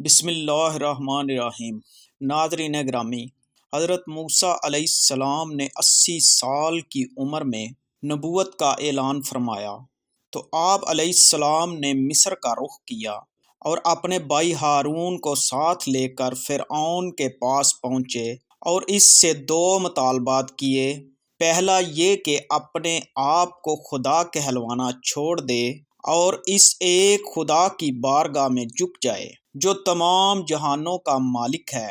بسم اللہ الرحمن الرحیم۔ ناظرین گرامی، حضرت موسیٰ علیہ السلام نے 80 سال کی عمر میں نبوت کا اعلان فرمایا تو آپ علیہ السلام نے مصر کا رخ کیا اور اپنے بھائی ہارون کو ساتھ لے کر فرعون کے پاس پہنچے اور اس سے 2 مطالبات کیے۔ پہلا یہ کہ اپنے آپ کو خدا کہلوانا چھوڑ دے اور اس ایک خدا کی بارگاہ میں جھک جائے جو تمام جہانوں کا مالک ہے۔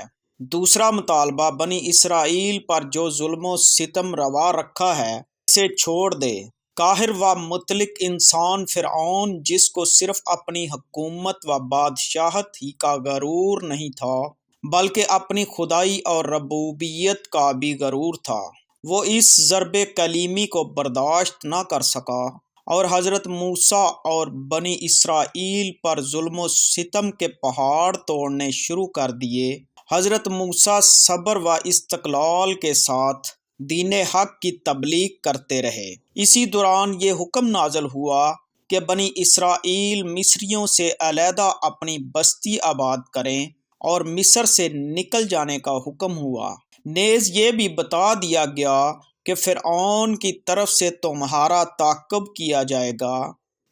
دوسرا مطالبہ بنی اسرائیل پر جو ظلم و ستم روا رکھا ہے اسے چھوڑ دے۔ قاہر و مطلق انسان فرعون، جس کو صرف اپنی حکومت و بادشاہت ہی کا غرور نہیں تھا بلکہ اپنی خدائی اور ربوبیت کا بھی غرور تھا، وہ اس ضرب کلیمی کو برداشت نہ کر سکا اور حضرت موسیٰ اور بنی اسرائیل پر ظلم و ستم کے پہاڑ توڑنے شروع کر دیے۔ حضرت موسیٰ صبر و استقلال کے ساتھ دین حق کی تبلیغ کرتے رہے۔ اسی دوران یہ حکم نازل ہوا کہ بنی اسرائیل مصریوں سے علیحدہ اپنی بستی آباد کریں اور مصر سے نکل جانے کا حکم ہوا۔ نیز یہ بھی بتا دیا گیا کہ فرعون کی طرف سے تمہارا تعاقب کیا جائے گا،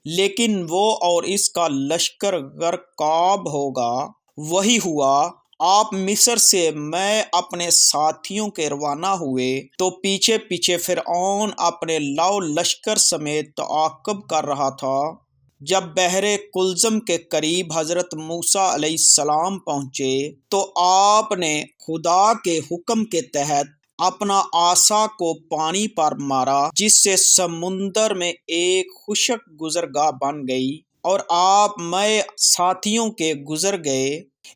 لیکن وہ اور اس کا لشکر غرقاب ہوگا۔ وہی ہوا۔ آپ مصر سے میں اپنے ساتھیوں کے روانہ ہوئے تو پیچھے پیچھے فرعون اپنے لو لشکر سمیت تعاقب کر رہا تھا۔ جب بحر کلزم کے قریب حضرت موسیٰ علیہ السلام پہنچے تو آپ نے خدا کے حکم کے تحت اپنا عصا کو پانی پر مارا، جس سے سمندر میں ایک خشک گزرگاہ بن گئی اور آپ میں ساتھیوں کے گزر گئے۔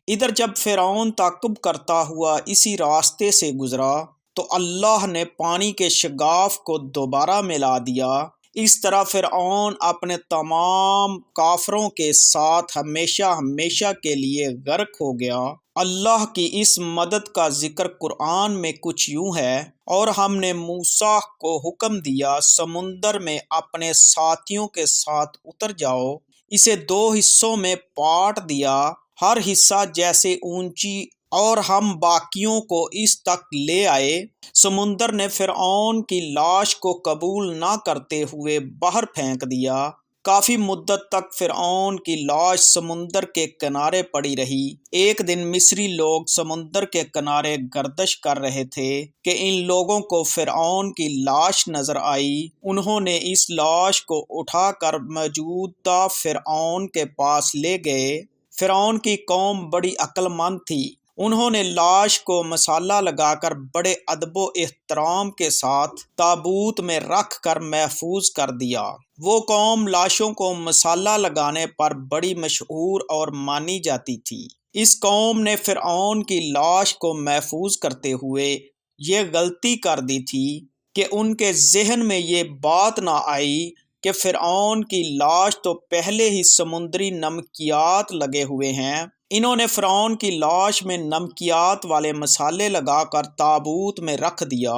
ادھر جب فرعون تعاقب کرتا ہوا اسی راستے سے گزرا تو اللہ نے پانی کے شگاف کو دوبارہ ملا دیا۔ اس طرح فرعون اپنے تمام کافروں کے ساتھ ہمیشہ ہمیشہ کے لیے غرق ہو گیا۔ اللہ کی اس مدد کا ذکر قرآن میں کچھ یوں ہے: اور ہم نے موسیٰ کو حکم دیا سمندر میں اپنے ساتھیوں کے ساتھ اتر جاؤ، اسے 2 حصوں میں بانٹ دیا، ہر حصہ جیسے اونچی، اور ہم باقیوں کو اس تک لے آئے۔ سمندر نے فرعون کی لاش کو قبول نہ کرتے ہوئے باہر پھینک دیا۔ کافی مدت تک فرعون کی لاش سمندر کے کنارے پڑی رہی۔ ایک دن مصری لوگ سمندر کے کنارے گردش کر رہے تھے کہ ان لوگوں کو فرعون کی لاش نظر آئی۔ انہوں نے اس لاش کو اٹھا کر موجودہ فرعون کے پاس لے گئے۔ فرعون کی قوم بڑی عقل مند تھی۔ انہوں نے لاش کو مسالہ لگا کر بڑے ادب و احترام کے ساتھ تابوت میں رکھ کر محفوظ کر دیا۔ وہ قوم لاشوں کو مسالہ لگانے پر بڑی مشہور اور مانی جاتی تھی۔ اس قوم نے فرعون کی لاش کو محفوظ کرتے ہوئے یہ غلطی کر دی تھی کہ ان کے ذہن میں یہ بات نہ آئی کہ فرعون کی لاش تو پہلے ہی سمندری نمکیات لگے ہوئے ہیں۔ انہوں نے فرعون کی لاش میں نمکیات والے مسالے لگا کر تابوت میں رکھ دیا۔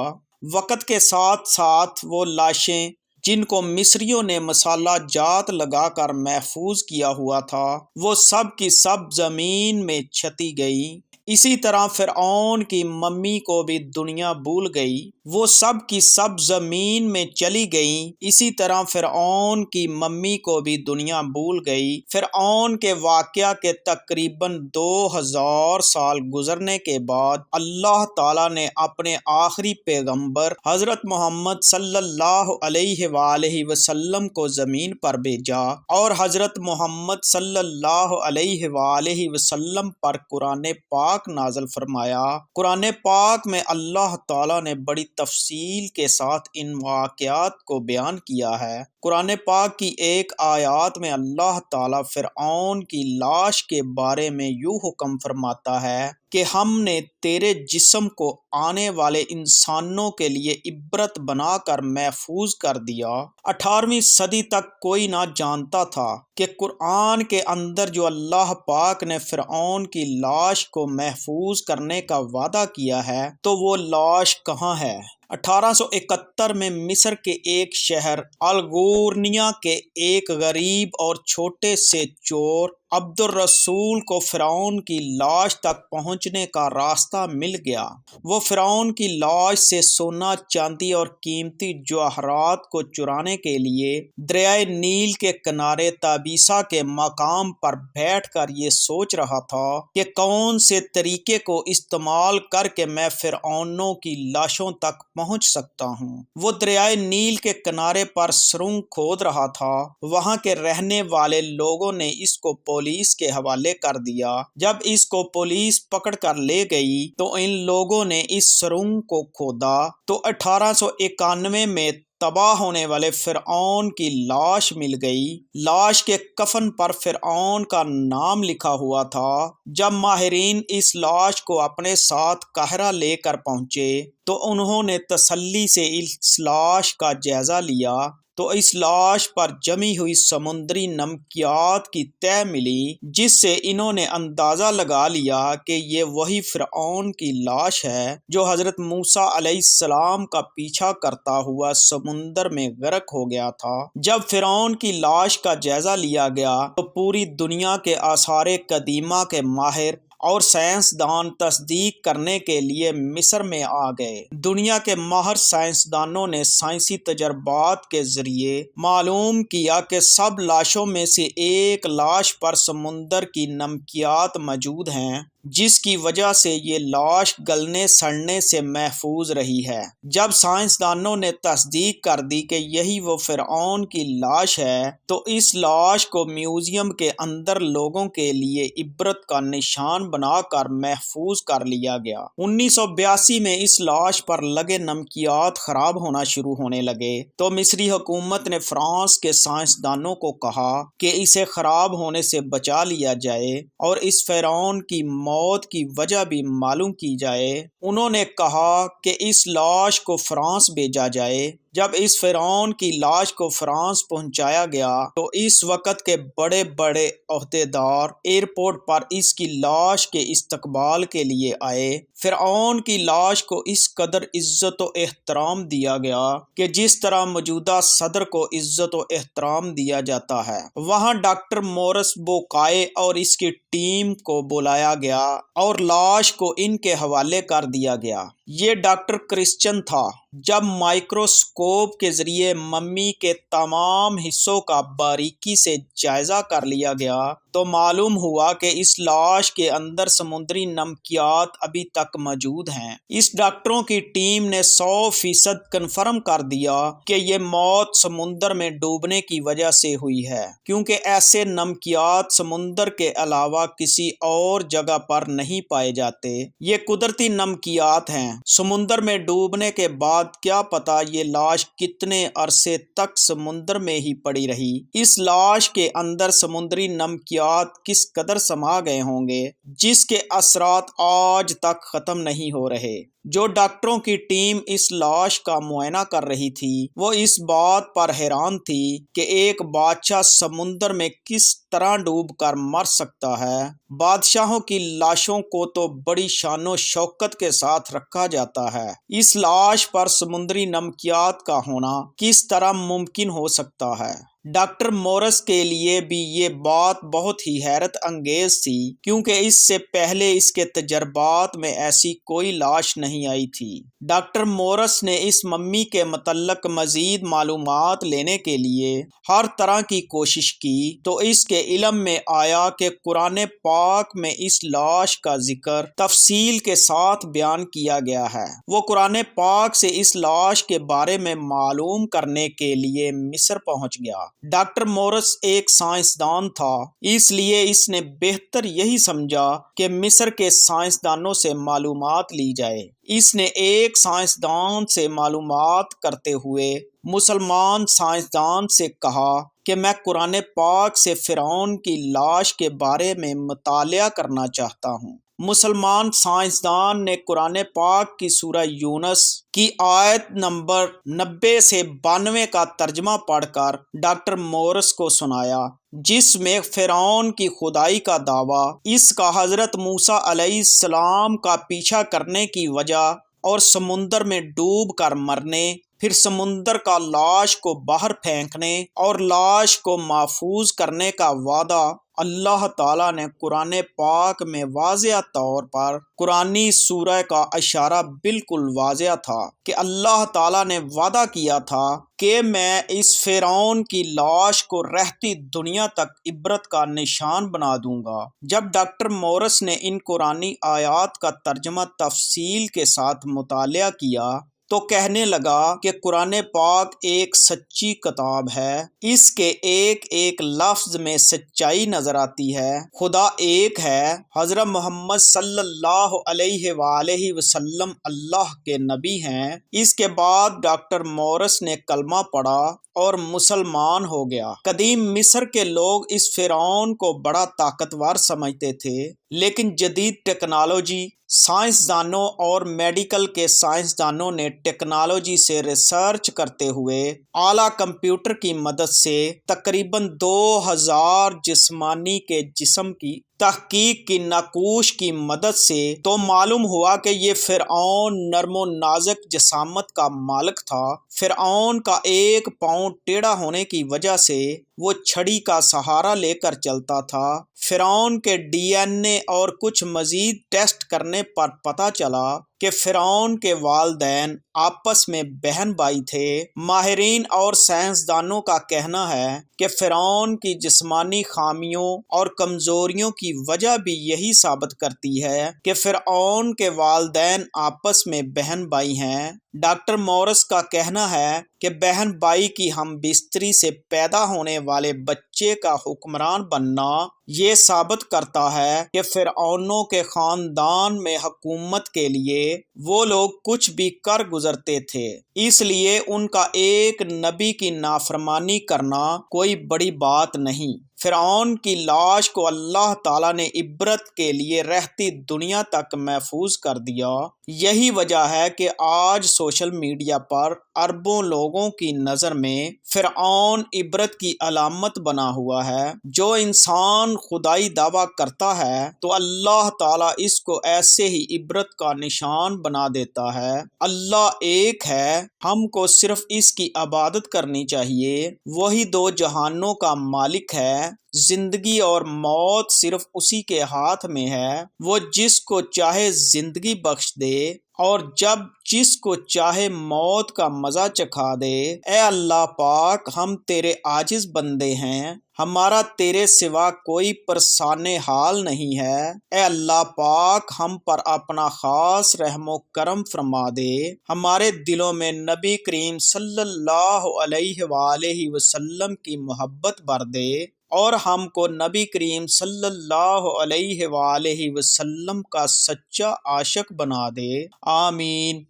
وقت کے ساتھ ساتھ وہ لاشیں جن کو مصریوں نے مسالہ جات لگا کر محفوظ کیا ہوا تھا، وہ سب کی سب زمین میں چھتی گئیں۔ اسی طرح فرعون کی ممی کو بھی دنیا بھول گئی، وہ سب کی سب زمین میں چلی گئیں۔ اسی طرح فرعون کی ممی کو بھی دنیا بھول گئی۔ فرعون کے واقعہ کے تقریباً 2000 سال گزرنے کے بعد اللہ تعالیٰ نے اپنے آخری پیغمبر حضرت محمد صلی اللہ علیہ وآلہ وسلم کو زمین پر بھیجا اور حضرت محمد صلی اللہ علیہ وآلہ وسلم پر قرآن پاک نازل فرمایا۔ قرآن پاک میں اللہ تعالیٰ نے بڑی تفصیل کے ساتھ ان واقعات کو بیان کیا ہے۔ قرآن پاک کی ایک آیات میں اللہ تعالیٰ فرعون کی لاش کے بارے میں یوں حکم فرماتا ہے کہ ہم نے تیرے جسم کو آنے والے انسانوں کے لیے عبرت بنا کر محفوظ کر دیا۔ 18ویں صدی تک کوئی نہ جانتا تھا کہ قرآن کے اندر جو اللہ پاک نے فرعون کی لاش کو محفوظ کرنے کا وعدہ کیا ہے تو وہ لاش کہاں ہے۔ 1871 میں مصر کے ایک شہر الغورنیہ کے ایک غریب اور چھوٹے سے چور عبد الرسول کو فرعون کی لاش تک پہنچنے کا راستہ مل گیا۔ وہ فرعون کی لاش سے سونا، چاندی اور قیمتی جواہرات کو چرانے کے لیے دریائے نیل کے کنارے تابیسا کے مقام پر بیٹھ کر یہ سوچ رہا تھا کہ کون سے طریقے کو استعمال کر کے میں فرعونوں کی لاشوں تک پہنچ سکتا ہوں۔ وہ دریائے نیل کے کنارے پر سرنگ کھود رہا تھا۔ وہاں کے رہنے والے لوگوں نے اس کو پولیس کے حوالے کر دیا۔ جب اس کو پولیس پکڑ کر لے گئی تو ان لوگوں نے اس سرنگ کو کھودا تو 1891 میں تباہ ہونے والے فرعون کی لاش مل گئی۔ لاش کے کفن پر فرعون کا نام لکھا ہوا تھا۔ جب ماہرین اس لاش کو اپنے ساتھ قاہرہ لے کر پہنچے تو انہوں نے تسلی سے اس لاش کا جائزہ لیا تو اس لاش پر جمی ہوئی سمندری نمکیات کی تہ ملی، جس سے انہوں نے اندازہ لگا لیا کہ یہ وہی فرعون کی لاش ہے جو حضرت موسیٰ علیہ السلام کا پیچھا کرتا ہوا سمندر میں غرق ہو گیا تھا۔ جب فرعون کی لاش کا جائزہ لیا گیا تو پوری دنیا کے آثار قدیمہ کے ماہر اور سائنسدان تصدیق کرنے کے لیے مصر میں آ گئے۔ دنیا کے ماہر سائنسدانوں نے سائنسی تجربات کے ذریعے معلوم کیا کہ سب لاشوں میں سے ایک لاش پر سمندر کی نمکیات موجود ہیں، جس کی وجہ سے یہ لاش گلنے سڑنے سے محفوظ رہی ہے۔ جب سائنسدانوں نے تصدیق کر دی کہ یہی وہ فرعون کی لاش ہے تو اس لاش کو میوزیم کے اندر لوگوں کے لیے عبرت کا نشان بنا کر محفوظ کر لیا گیا۔ 1982 میں اس لاش پر لگے نمکیات خراب ہونا شروع ہونے لگے تو مصری حکومت نے فرانس کے سائنسدانوں کو کہا کہ اسے خراب ہونے سے بچا لیا جائے اور اس فرعون کی موت کی وجہ بھی معلوم کی جائے۔ انہوں نے کہا کہ اس لاش کو فرانس بھیجا جائے۔ جب اس فرعون کی لاش کو فرانس پہنچایا گیا تو اس وقت کے بڑے بڑے عہدیدار ایئرپورٹ پر اس کی لاش کے استقبال کے لیے آئے۔ فرعون کی لاش کو اس قدر عزت و احترام دیا گیا کہ جس طرح موجودہ صدر کو عزت و احترام دیا جاتا ہے۔ وہاں ڈاکٹر مورس بوکائے اور اس کی ٹیم کو بلایا گیا اور لاش کو ان کے حوالے کر دیا گیا۔ یہ ڈاکٹر کرسچن تھا۔ جب مائکروسکوپ کے ذریعے ممی کے تمام حصوں کا باریکی سے جائزہ کر لیا گیا تو معلوم ہوا کہ اس لاش کے اندر سمندری نمکیات ابھی تک موجود ہیں۔ اس ڈاکٹروں کی ٹیم نے 100% کنفرم کر دیا کہ یہ موت سمندر میں ڈوبنے کی وجہ سے ہوئی ہے، کیونکہ ایسے نمکیات سمندر کے علاوہ کسی اور جگہ پر نہیں پائے جاتے۔ یہ قدرتی نمکیات ہیں۔ سمندر میں ڈوبنے کے بعد کیا پتا یہ لاش کتنے عرصے تک سمندر میں ہی پڑی رہی۔ اس لاش کے اندر سمندری نمکیات کس قدر سما گئے ہوں گے، جس کے اثرات آج تک ختم نہیں ہو رہے۔ جو ڈاکٹروں کی ٹیم اس لاش کا معائنہ کر رہی تھی وہ اس بات پر حیران تھی کہ ایک بادشاہ سمندر میں کس طرح ڈوب کر مر سکتا ہے۔ بادشاہوں کی لاشوں کو تو بڑی شان و شوکت کے ساتھ رکھا جاتا ہے، اس لاش پر سمندری نمکیات کا ہونا کس طرح ممکن ہو سکتا ہے؟ ڈاکٹر مورس کے لیے بھی یہ بات بہت ہی حیرت انگیز تھی، کیونکہ اس سے پہلے اس کے تجربات میں ایسی کوئی لاش نہیں آئی تھی۔ ڈاکٹر مورس نے اس ممی کے متعلق مزید معلومات لینے کے لیے ہر طرح کی کوشش کی تو اس کے علم میں آیا کہ قرآن پاک میں اس لاش کا ذکر تفصیل کے ساتھ بیان کیا گیا ہے۔ وہ قرآن پاک سے اس لاش کے بارے میں معلوم کرنے کے لیے مصر پہنچ گیا۔ ڈاکٹر مورس ایک سائنسدان تھا، اس لیے اس نے بہتر یہی سمجھا کہ مصر کے سائنسدانوں سے معلومات لی جائے۔ اس نے ایک سائنسدان سے معلومات کرتے ہوئے مسلمان سائنسدان سے کہا کہ میں قرآن پاک سے فرعون کی لاش کے بارے میں مطالعہ کرنا چاہتا ہوں۔ مسلمان سائنسدان نے قرآن پاک کی سورہ یونس کی آیت نمبر 90 سے 92 کا ترجمہ پڑھ کر ڈاکٹر مورس کو سنایا، جس میں فرعون کی خدائی کا دعویٰ، اس کا حضرت موسیٰ علیہ السلام کا پیچھا کرنے کی وجہ اور سمندر میں ڈوب کر مرنے، پھر سمندر کا لاش کو باہر پھینکنے اور لاش کو محفوظ کرنے کا وعدہ اللہ تعالیٰ نے قرآن پاک میں واضح طور پر قرآنی سورہ کا اشارہ بالکل واضح تھا کہ اللہ تعالیٰ نے وعدہ کیا تھا کہ میں اس فرعون کی لاش کو رہتی دنیا تک عبرت کا نشان بنا دوں گا۔ جب ڈاکٹر مورس نے ان قرآنی آیات کا ترجمہ تفصیل کے ساتھ مطالعہ کیا تو کہنے لگا کہ قرآن پاک ایک سچی کتاب ہے، اس کے ایک ایک لفظ میں سچائی نظر آتی ہے، خدا ایک ہے، حضرت محمد صلی اللہ علیہ وآلہ وسلم اللہ کے نبی ہیں۔ اس کے بعد ڈاکٹر مورس نے کلمہ پڑھا اور مسلمان ہو گیا۔ قدیم مصر کے لوگ اس فرعون کو بڑا طاقتور سمجھتے تھے، لیکن جدید ٹیکنالوجی، سائنسدانوں اور میڈیکل کے سائنسدانوں نے ٹیکنالوجی سے ریسرچ کرتے ہوئے اعلیٰ کمپیوٹر کی مدد سے تقریباً 2000 جسمانی کے جسم کی تحقیق کی نقوش کی مدد سے تو معلوم ہوا کہ یہ فرعون نرم و نازک جسامت کا مالک تھا۔ فرعون کا ایک پاؤں ٹیڑھا ہونے کی وجہ سے وہ چھڑی کا سہارا لے کر چلتا تھا۔ فرعون کے ڈی این اے اور کچھ مزید ٹیسٹ کرنے پر پتہ چلا کہ فرعون کے والدین آپس میں بہن بھائی تھے۔ ماہرین اور سائنسدانوں کا کہنا ہے کہ فرعون کی جسمانی خامیوں اور کمزوریوں کی وجہ بھی یہی ثابت کرتی ہے کہ فرعون کے والدین آپس میں بہن بھائی ہیں۔ ڈاکٹر مورس کا کہنا ہے کہ بہن بھائی کی ہم بستری سے پیدا ہونے والے بچے کا حکمران بننا یہ ثابت کرتا ہے کہ فرعونوں کے خاندان میں حکومت کے لیے وہ لوگ کچھ بھی کر گزرتے تھے، اس لیے ان کا ایک نبی کی نافرمانی کرنا کوئی بڑی بات نہیں۔ فرعون کی لاش کو اللہ تعالیٰ نے عبرت کے لیے رہتی دنیا تک محفوظ کر دیا۔ یہی وجہ ہے کہ آج سوشل میڈیا پر اربوں لوگوں کی نظر میں فرعون عبرت کی علامت بنا ہوا ہے۔ جو انسان خدائی دعویٰ کرتا ہے تو اللہ تعالیٰ اس کو ایسے ہی عبرت کا نشان بنا دیتا ہے۔ اللہ ایک ہے، ہم کو صرف اس کی عبادت کرنی چاہیے، وہی دو جہانوں کا مالک ہے۔ زندگی اور موت صرف اسی کے ہاتھ میں ہے، وہ جس کو چاہے زندگی بخش دے اور جب جس کو چاہے موت کا مزہ چکھا دے۔ اے اللہ پاک، ہم تیرے عاجز بندے ہیں، ہمارا تیرے سوا کوئی پرسان حال نہیں ہے۔ اے اللہ پاک، ہم پر اپنا خاص رحم و کرم فرما دے، ہمارے دلوں میں نبی کریم صلی اللہ علیہ وآلہ وسلم کی محبت بھر دے اور ہم کو نبی کریم صلی اللہ علیہ وآلہ وسلم کا سچا عاشق بنا دے۔ آمین۔